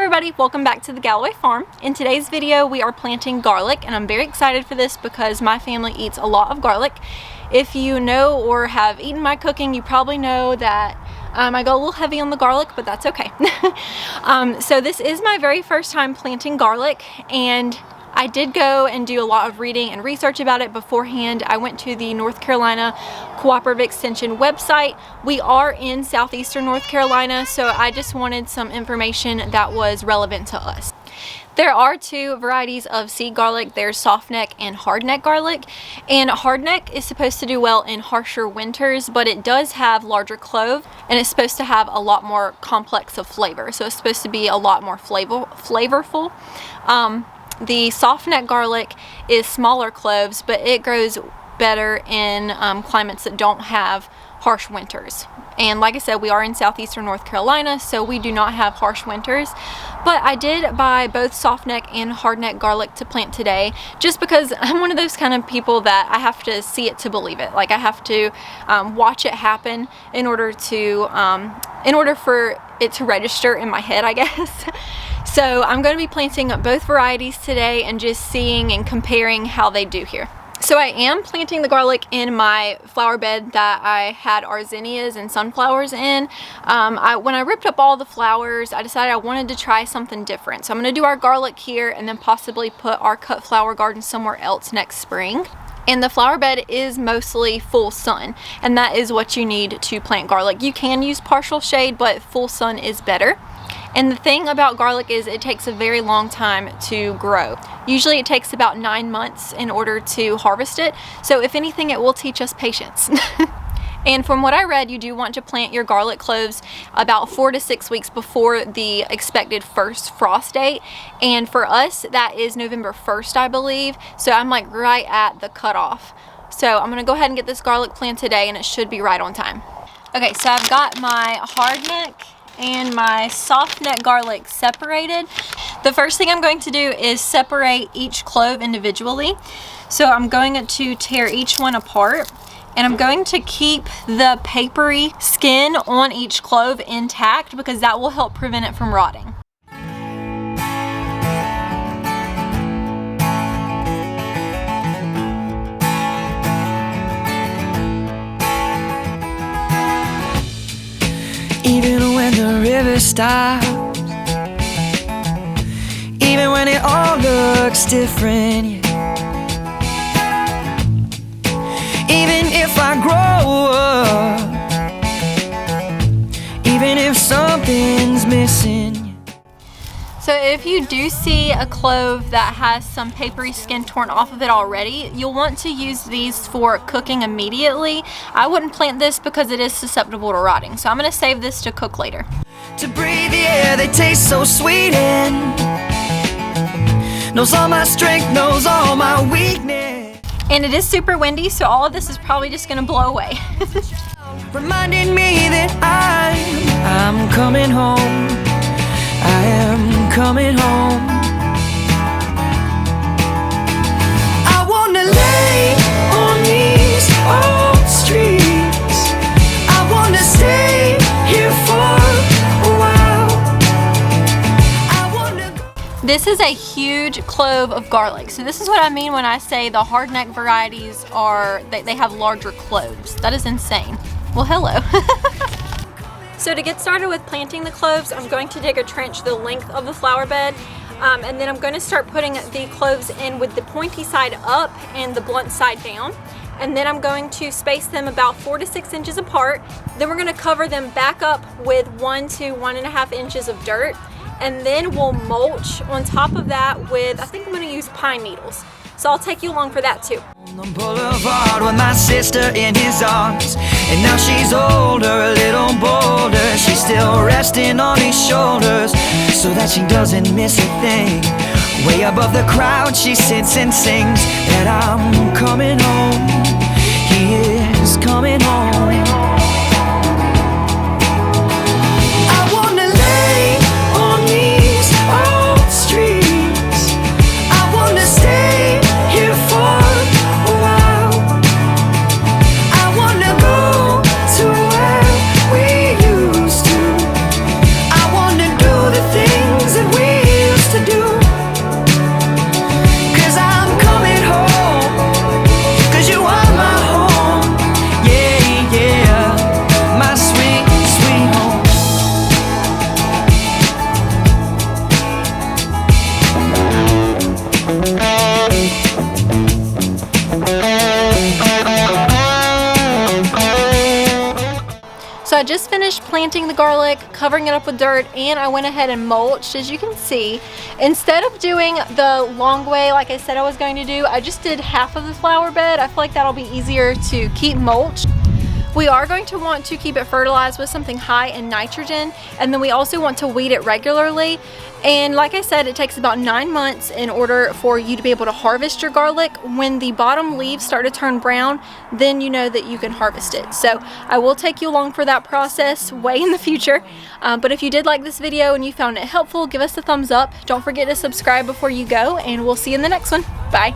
everybody, welcome back to the Galloway farm. In today's video we are planting garlic, and I'm very excited for this because my family eats a lot of garlic. If you know or have eaten my cooking, you probably know that I go a little heavy on the garlic, but that's okay. So this is my very first time planting garlic, and I did go and do a lot of reading and research about it beforehand. I went to the North Carolina Cooperative Extension website. We are in southeastern North Carolina, so I just wanted some information that was relevant to us. There are two varieties of seed garlic. There's SOFTNECK and HARDNECK garlic, and HARDNECK is supposed to do well in harsher winters, but it does have larger cloves and it's supposed to have a lot more complex of flavor, so it's supposed to be a lot more flavorful. The SOFTNECK garlic is smaller cloves, but it grows better in climates that don't have harsh winters. And like I said, we are in southeastern North Carolina, so we do not have harsh winters. But I did buy both SOFTNECK and HARDNECK garlic to plant today, just because I'm one of those kind of people that I have to see it to believe it. Like, I have to watch it happen in order for it to register in my head, I guess. So I'm going to be planting both varieties today and just seeing and comparing how they do here. So I am planting the garlic in my flower bed that I had our zinnias and sunflowers in. When I ripped up all the flowers, I decided I wanted to try something different. So I'm going to do our garlic here and then possibly put our cut flower garden somewhere else next spring. And the flower bed is mostly full sun, and that is what you need to plant garlic. You can use partial shade, but full sun is better. And the thing about garlic is it takes a very long time to grow. Usually it takes about 9 months in order to harvest it. So if anything, it will teach us patience. And from what I read, you do want to plant your garlic cloves about 4 to 6 weeks before the expected first frost date. And for us, that is November 1st, I believe. So I'm like right at the cutoff. So I'm gonna go ahead and get this garlic planted today, and it should be right on time. Okay, so I've got my HARDNECK and my SOFTNECK garlic separated. The first thing I'm going to do is separate each clove individually. So I'm going to tear each one apart, and I'm going to keep the papery skin on each clove intact because that will help prevent it from rotting. Even when the river stops, even when it all looks different, even if I grow up, even if something's missing. So if you do see a clove that has some papery skin torn off of it already, you'll want to use these for cooking immediately. I wouldn't plant this because it is susceptible to rotting, so I'm going to save this to cook later. To breathe the air, they taste so sweet, and knows all my strength, knows all my weakness. And it is super windy, so all of this is probably just going to blow away. Reminding me that I'm coming home. I am coming home. I wanna lay on these old streets. I wanna stay here for a while. I wanna go. This is a huge clove of garlic. So this is what I mean when I say the HARDNECK varieties they have larger cloves. That is insane. Well, hello. So to get started with planting the cloves, I'm going to dig a trench the length of the flower bed, and then I'm going to start putting the cloves in with the pointy side up and the blunt side down. And then I'm going to space them about 4 to 6 inches apart. Then we're going to cover them back up with 1 to 1.5 inches of dirt. And then we'll mulch on top of that with, I think I'm going to use pine needles. So I'll take you along for that too. On the boulevard with my sister in his arms, and now she's older, a little bolder. She's still resting on his shoulders so that she doesn't miss a thing. Way above the crowd she sits and sings that I'm coming home. He is coming home. I wanna lay on these old streets. I wanna stay here for a while. I wanna go to where we used to. I wanna do the things that we planting the garlic, covering it up with dirt, and I went ahead and mulched. As you can see, instead of doing the long way like I said I was going to do, I just did half of the flower bed. I feel like that'll be easier to keep mulched. We are going to want to keep it fertilized with something high in nitrogen, and then we also want to weed it regularly. And like I said, it takes about 9 months in order for you to be able to harvest your garlic. When the bottom leaves start to turn brown, then you know that you can harvest it. So I will take you along for that process way in the future. But if you did like this video and you found it helpful, give us a thumbs up. Don't forget to subscribe before you go, and we'll see you in the next one. Bye.